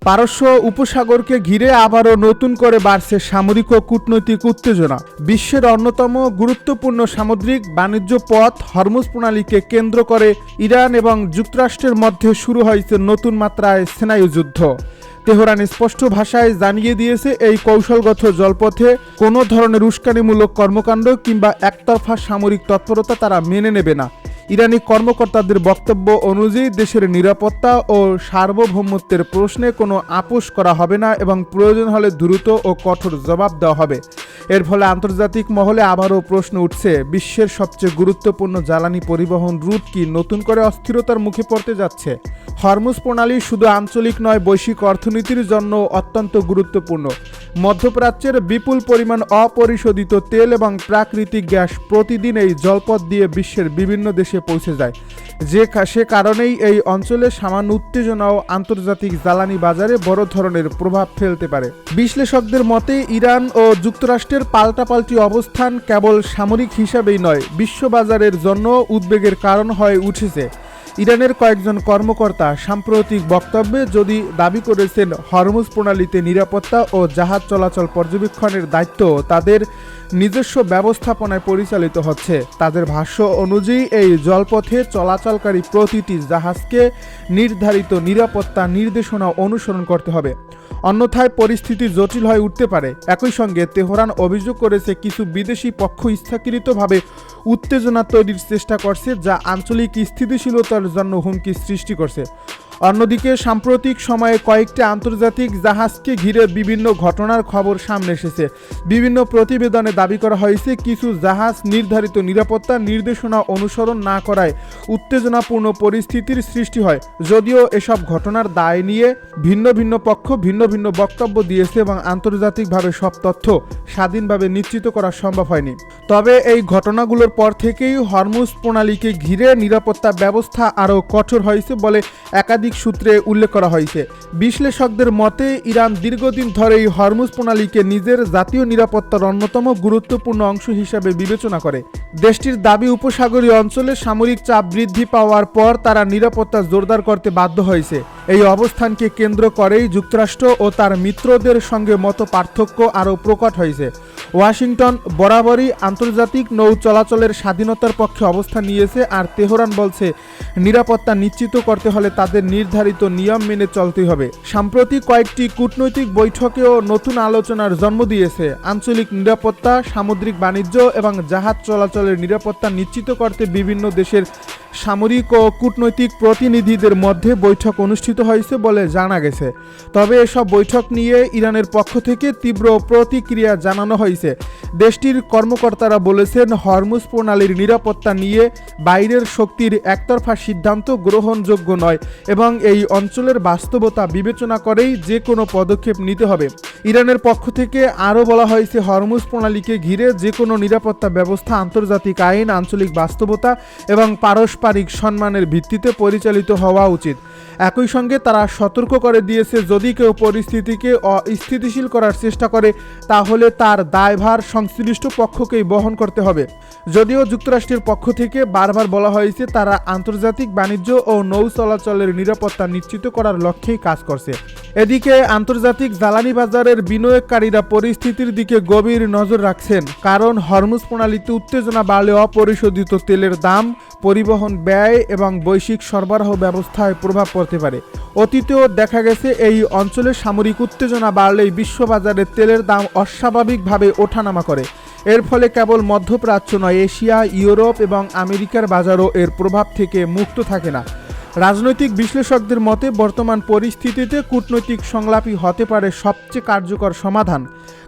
পারস্য উপসাগরকে ঘিরে আবারও নতুন করে বাড়ছে সামরিক ও কূটনৈতিক উত্তেজনা। বিশ্বের অন্যতম গুরুত্বপূর্ণ সামুদ্রিক বাণিজ্য পথ হরমুজ প্রণালীকে কেন্দ্র করে ইরান এবং যুক্তরাষ্ট্রের মধ্যে শুরু হয়েছে নতুন মাত্রায় স্নায়ুযুদ্ধ। তেহরান স্পষ্ট ভাষায় জানিয়ে দিয়েছে, এই কৌশলগত জলপথে কোনো ধরনের উস্কানিমূলক কর্মকাণ্ড কিংবা একতরফা সামরিক তৎপরতা তারা মেনে নেবে না। ইরানি কর্মকর্তাদের বক্তব্য অনুযায়ী দেশের নিরাপত্তা ও সার্বভৌমত্বের প্রশ্নে কোনো আপোষ করা হবে না এবং প্রয়োজন হলে দ্রুত ও কঠোর জবাব দেওয়া হবে। এর ফলে আন্তর্জাতিক মহলে আবারও প্রশ্ন উঠছে, বিশ্বের সবচেয়ে গুরুত্বপূর্ণ জ্বালানি পরিবহন রুট কি নতুন করে অস্থিরতার মুখে পড়তে যাচ্ছে? হরমুজ প্রণালী শুধু আঞ্চলিক নয়, বৈশ্বিক অর্থনীতির জন্য অত্যন্ত গুরুত্বপূর্ণ। মধ্যপ্রাচ্যের বিপুল পরিমাণ অপরিশোধিত তেল এবং প্রাকৃতিক গ্যাস প্রতিদিন এই জলপথ দিয়ে বিশ্বের বিভিন্ন দেশে পৌঁছে যায়। সে কারণেই এই অঞ্চলে সামান্য উত্তেজনাও আন্তর্জাতিক জ্বালানি বাজারে বড় ধরনের প্রভাব ফেলতে পারে। বিশ্লেষকদের মতে ইরান ও যুক্তরাষ্ট্রের পাল্টাপাল্টি অবস্থান কেবল সামরিক হিসাবেই নয়, বিশ্ববাজারের জন্য উদ্বেগের কারণ হয়ে উঠেছে। ইরানের কয়েকজন কর্মকর্তা সাম্প্রতিক বক্তব্যে যদি দাবি করেছেন, হরমুজ প্রণালীতে নিরাপত্তা ও জাহাজ চলাচল পর্যবেক্ষণের দায়িত্ব তাদের নিজস্ব ব্যবস্থাপনায় পরিচালিত হচ্ছে। তাদের ভাষ্য অনুযায়ী এই জলপথে চলাচলকারী প্রতিটি জাহাজকে নির্ধারিত নিরাপত্তা নির্দেশনা অনুসরণ করতে হবে, অন্যথায় পরিস্থিতি জটিল হয়ে উঠতে পারে। একই সঙ্গে তেহরান অভিযোগ করেছে, কিছু বিদেশি পক্ষ ইচ্ছাকৃতভাবে উত্তেজনা তৈরির চেষ্টা করছে, যা আঞ্চলিক স্থিতিশীলতার জন্য হুমকি সৃষ্টি করছে। অন্যদিকে সাম্প্রতিক সময়ে কয়েকটি আন্তর্জাতিক জাহাজকে ঘিরে বিভিন্ন ঘটনার খবর সামনে এসেছে। বিভিন্ন প্রতিবেদনে দাবি করা হয়েছে, কিছু জাহাজ নির্ধারিত নিরাপত্তা নির্দেশনা অনুসরণ না করায় উত্তেজনাপূর্ণ পরিস্থিতির সৃষ্টি হয়। যদিও এসব ঘটনার দায় নিয়ে ভিন্ন ভিন্ন পক্ষ ভিন্ন ভিন্ন বক্তব্য দিয়েছে এবং আন্তর্জাতিকভাবে সব তথ্য স্বাধীনভাবে নিশ্চিত করা সম্ভব হয়নি। তবে এই ঘটনাগুলোর পর থেকেই হরমুজ প্রণালীকে ঘিরে নিরাপত্তা ব্যবস্থা আরও কঠোর হয়েছে বলে একাধিক সূত্রে উল্লেখ করা হয়েছে। বিশ্লেষকদের মতে ইরান দীর্ঘদিন ধরেই হরমুজ প্রণালীকে নিজের জাতীয় নিরাপত্তার অন্যতম গুরুত্বপূর্ণ অংশ হিসাবে বিবেচনা করে। দেশটির দাবি, উপসাগরীয় অঞ্চলে সামরিক চাপ বৃদ্ধি পাওয়ার পর তারা নিরাপত্তা জোরদার করতে বাধ্য হয়েছে। এই অবস্থানকে কেন্দ্র করেই যুক্তরাষ্ট্র ও তার মিত্রদের সঙ্গে মত পার্থক্য আরও প্রকট হয়েছে। ওয়াশিংটন বরাবরই আন্তর্জাতিক নৌ চলাচলের স্বাধীনতার পক্ষে অবস্থান নিয়েছে, আর তেহরান বলছে নিরাপত্তা নিশ্চিত করতে হলে তাদের নির্ধারিত নিয়ম মেনে চলতেই হবে। সাম্প্রতিক কয়েকটি কূটনৈতিক বৈঠকেও নতুন আলোচনার জন্ম দিয়েছে। আঞ্চলিক নিরাপত্তা, সামুদ্রিক বাণিজ্য এবং জাহাজ চলাচলের নিরাপত্তা নিশ্চিত করতে বিভিন্ন দেশের সামরিক ও কূটনৈতিক প্রতিনিধিদের মধ্যে বৈঠক অনুষ্ঠিত হয়েছে বলে জানা গেছে। তবে এসব বৈঠক নিয়ে ইরানের পক্ষ থেকে তীব্র প্রতিক্রিয়া জানানো হয়েছে। দেশটির কর্মকর্তারা বলেছেন, হরমুজ প্রণালীর নিরাপত্তা নিয়ে বাইরের শক্তির একতরফা সিদ্ধান্ত গ্রহণযোগ্য নয় এবং এই অঞ্চলের বাস্তবতা বিবেচনা করেই যে কোনো পদক্ষেপ নিতে হবে। ইরানের পক্ষ থেকে আরও বলা হয়েছে, হরমুজ প্রণালীকে ঘিরে যে কোনো নিরাপত্তা ব্যবস্থা আন্তর্জাতিক আইন, আঞ্চলিক বাস্তবতা এবং পারস্পরিক সম্মানের ভিত্তিতে পরিচালিত হওয়া উচিত। একই সঙ্গে তারা সতর্ক করে দিয়েছে, যদি কেউ পরিস্থিতিকে অস্থিতিশীল করার চেষ্টা করে তাহলে তার দায়ভার সংশ্লিষ্ট পক্ষকেই বহন করতে হবে। যদিও যুক্তরাষ্ট্রের পক্ষ থেকে বারবার বলা হয়েছে, তারা আন্তর্জাতিক বাণিজ্য ও নৌ চলাচলের নিরাপত্তা নিশ্চিত করার লক্ষ্যেই কাজ করছে। এদিকে আন্তর্জাতিক জ্বালানি বাজারের বিনিয়োগকারীরা পরিস্থিতির দিকে গভীর নজর রাখছেন, কারণ হরমুজ প্রণালীতে উত্তেজনা বাড়লে অপরিশোধিত তেলের দাম, পরিবহন ব্যয় এবং বৈশ্বিক সরবরাহ ব্যবস্থায় প্রভাব পড়তে পারে। অতীতেও দেখা গেছে, এই অঞ্চলে সামরিক উত্তেজনা বাড়লেই বিশ্ববাজারে তেলের দাম অস্বাভাবিকভাবে ওঠানামা করে। এর ফলে কেবল মধ্যপ্রাচ্য নয়, এশিয়া, ইউরোপ এবং আমেরিকার বাজারও এর প্রভাব থেকে মুক্ত থাকে না। রাজনৈতিক বিশ্লেষকদের মতে বর্তমান পরিস্থিতিতে কূটনৈতিক সংলাপই হতে পারে সবচেয়ে কার্যকর সমাধান,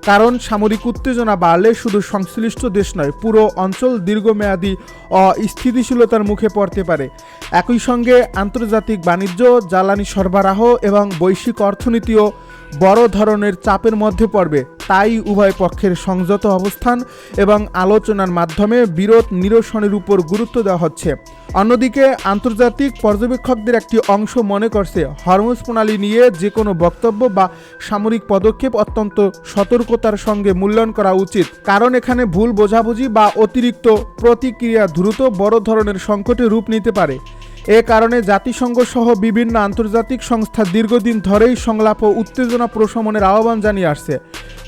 কারণ সামরিক উত্তেজনা বাড়লে শুধু সংশ্লিষ্ট দেশ নয়, পুরো অঞ্চল দীর্ঘমেয়াদী অস্থিতিশীলতার মুখে পড়তে পারে। একই সঙ্গে আন্তর্জাতিক বাণিজ্য, জ্বালানি সরবরাহ এবং বৈশ্বিক অর্থনীতিও বড় ধরনের চাপের মধ্যে পড়বে। তাই উভয় পক্ষের সংযত অবস্থান এবং আলোচনার মাধ্যমে বিরোধ নিরসনের উপর গুরুত্ব দেওয়া হচ্ছে। অন্যদিকে আন্তর্জাতিক পর্যবেক্ষকদের একটি অংশ মনে করছে, হরমুজ প্রণালী নিয়ে যে কোনো বক্তব্য বা সামরিক পদক্ষেপ অত্যন্ত সতর্কতার সঙ্গে মূল্যায়ন করা উচিত, কারণ এখানে ভুল বোঝাবুঝি বা অতিরিক্ত প্রতিক্রিয়া দ্রুত বড় ধরনের সংকটে রূপ নিতে পারে। এ কারণে জাতিসংঘ সহ বিভিন্ন আন্তর্জাতিক সংস্থা দীর্ঘদিন ধরেই সংলাপ ও উত্তেজনা প্রশমনের আহ্বান জানিয়ে আসছে।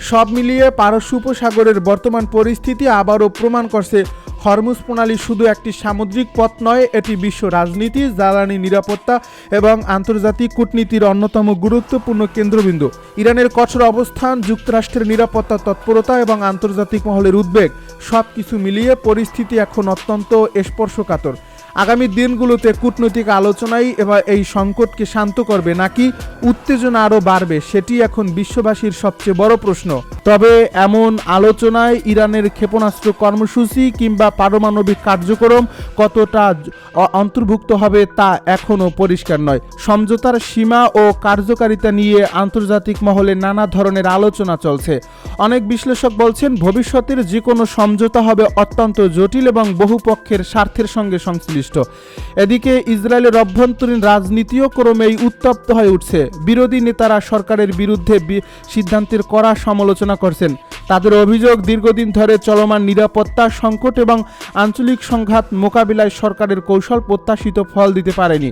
সব মিলিয়ে পারস্য উপসাগরের বর্তমান পরিস্থিতি আবারও প্রমাণ করছে হরমুজ প্রণালী শুধু একটি সামুদ্রিক পথ নয়, এটি বিশ্ব রাজনীতি, জ্বালানি নিরাপত্তা এবং আন্তর্জাতিক কূটনীতির অন্যতম গুরুত্বপূর্ণ কেন্দ্রবিন্দু। ইরানের কঠোর অবস্থান, যুক্তরাষ্ট্রের নিরাপত্তা তৎপরতা এবং আন্তর্জাতিক মহলের উদ্বেগ সবকিছু মিলিয়ে পরিস্থিতি এখন অত্যন্ত স্পর্শকাতর। আগামী দিনগুলোতে কূটনৈতিক আলোচনাই এবার এই সংকটকে শান্ত করবে নাকি উত্তেজনা আরও বাড়বে, সেটি এখন বিশ্ববাসীর সবচেয়ে বড় প্রশ্ন। তবে এমন আলোচনায় ইরানের ক্ষেপণাস্ত্র কর্মসূচি কিংবা পারমাণবিক কার্যক্রম কতটা অন্তর্ভুক্ত হবে তা এখনও পরিষ্কার নয়। সমঝোতার সীমা ও কার্যকারিতা নিয়ে আন্তর্জাতিক মহলে নানা ধরনের আলোচনা চলছে। অনেক বিশ্লেষক বলছেন ভবিষ্যতের যে কোনো সমঝোতা হবে অত্যন্ত জটিল এবং বহু পক্ষের স্বার্থের সঙ্গে সংশ্লিষ্ট। এদিকে ইসরায়েলের অভ্যন্তরীণ রাজনীতিও ক্রমেই উত্তপ্ত হয়ে উঠছে। বিরোধী নেতারা সরকারের বিরুদ্ধে সিদ্ধান্তের কড়া সমালোচনা করছেন। তাদের অভিযোগ, দীর্ঘদিন ধরে চলমান নিরাপত্তা সংকট এবং আঞ্চলিক সংঘাত মোকাবিলায় সরকারের কৌশল প্রত্যাশিত ফল দিতে পারেনি।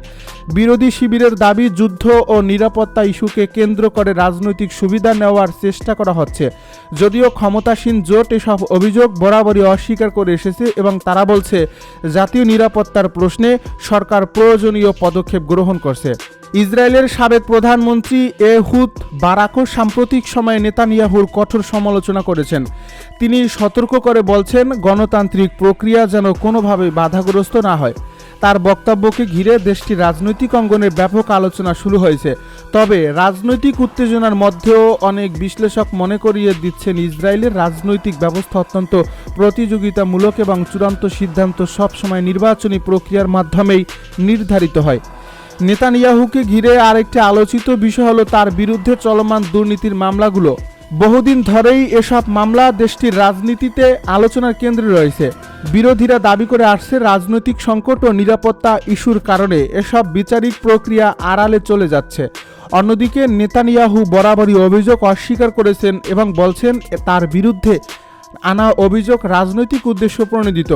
বিরোধী শিবিরের দাবি, যুদ্ধ ও নিরাপত্তা ইস্যুকে কেন্দ্র করে রাজনৈতিক সুবিধা নেওয়ার চেষ্টা করা হচ্ছে। যদিও ক্ষমতাসীন জোট এসব অভিযোগ বরাবরই অস্বীকার করে এসেছে এবং তারা বলছে জাতীয় নিরাপত্তার প্রশ্নে সরকার প্রয়োজনীয় পদক্ষেপ গ্রহণ করছে। ইসরায়েলের সাবেক প্রধানমন্ত্রী এহুদ বারাকও সাম্প্রতিক সময়ে নেতানিয়াহুর কঠোর সমালোচনা করেছেন। তিনি সতর্ক করে বলছেন গণতান্ত্রিক প্রক্রিয়া যেন কোনোভাবে বাধাগ্রস্ত না হয়। তার বক্তব্যকে ঘিরে দেশটির রাজনৈতিক অঙ্গনে ব্যাপক আলোচনা শুরু হয়েছে। তবে রাজনৈতিক উত্তেজনার মধ্যেও অনেক বিশ্লেষক মনে করিয়ে দিচ্ছেন ইসরায়েলের রাজনৈতিক ব্যবস্থা অত্যন্ত প্রতিযোগিতামূলক এবং চূড়ান্ত সিদ্ধান্ত সবসময় নির্বাচনী প্রক্রিয়ার মাধ্যমেই নির্ধারিত হয়। নেতানিয়াহুকে ঘিরে আরেকটি আলোচিত বিষয় হলো তার বিরুদ্ধে চলমান দুর্নীতির মামলাগুলো। বহুদিন ধরেই এসব মামলা দেশটির রাজনীতিতে আলোচনার কেন্দ্রে রয়েছে। বিরোধীরা দাবি করে আসছে রাজনৈতিক সংকট ও নিরাপত্তা ইস্যুর কারণে এসব বিচারিক প্রক্রিয়া আড়ালে চলে যাচ্ছে। অন্যদিকে নেতানিয়াহু বরাবরই অভিযোগ অস্বীকার করেছেন এবং বলছেন তার বিরুদ্ধে আনা অভিযোগ রাজনৈতিক উদ্দেশ্য প্রণোদিত।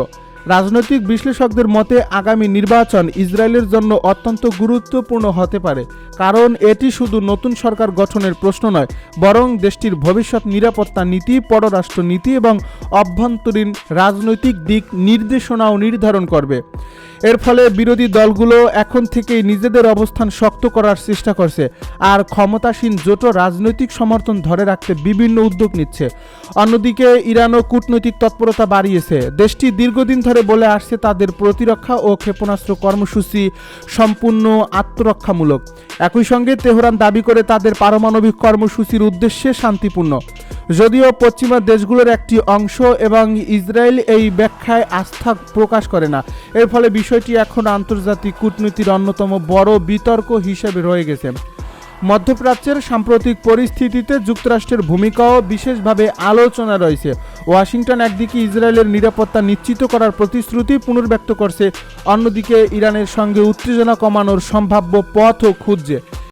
রাজনৈতিক বিশ্লেষকদের মতে আগামী নির্বাচন ইসরায়েলের জন্য অত্যন্ত গুরুত্বপূর্ণ হতে পারে, কারণ এটি শুধু নতুন সরকার গঠনের প্রশ্ন নয়, বরং দেশটির ভবিষ্যৎ নিরাপত্তা নীতি, পররাষ্ট্র নীতি এবং অভ্যন্তরীণ রাজনৈতিক দিক নির্দেশনাও নির্ধারণ করবে। এর ফলে বিরোধী দলগুলো এখন থেকেই নিজেদের অবস্থান শক্ত করার চেষ্টা করছে, আর ক্ষমতাসীন জোটও রাজনৈতিক সমর্থন ধরে রাখতে বিভিন্ন উদ্যোগ নিচ্ছে। অন্যদিকে ইরানও কূটনৈতিক তৎপরতা বাড়িয়েছে। দেশটি দীর্ঘদিন ধরে বলে আসছে তাদের প্রতিরক্ষা ও ক্ষেপণাস্ত্র কর্মসূচি সম্পূর্ণ আত্মরক্ষামূলক। একই সঙ্গে তেহরান দাবি করে তাদের পারমাণবিক কর্মসূচির উদ্দেশ্যে শান্তিপূর্ণ। যদিও পশ্চিমা দেশগুলোর একটি অংশ এবং ইসরায়েল এই ব্যাখ্যায় আস্থা প্রকাশ করে না। এর ফলে বিষয়টি এখন আন্তর্জাতিক কূটনীতির অন্যতম বড় বিতর্ক হিসেবে রয়ে গেছে। মধ্যপ্রাচ্যের সাম্প্রতিক পরিস্থিতিতে যুক্তরাষ্ট্রের ভূমিকাও বিশেষভাবে আলোচনা রয়েছে। ওয়াশিংটন একদিকে ইসরায়েলের নিরাপত্তা নিশ্চিত করার প্রতিশ্রুতি পুনর্ব্যক্ত করছে, অন্যদিকে ইরানের সঙ্গে উত্তেজনা কমানোর সম্ভাব্য পথও খুঁজছে।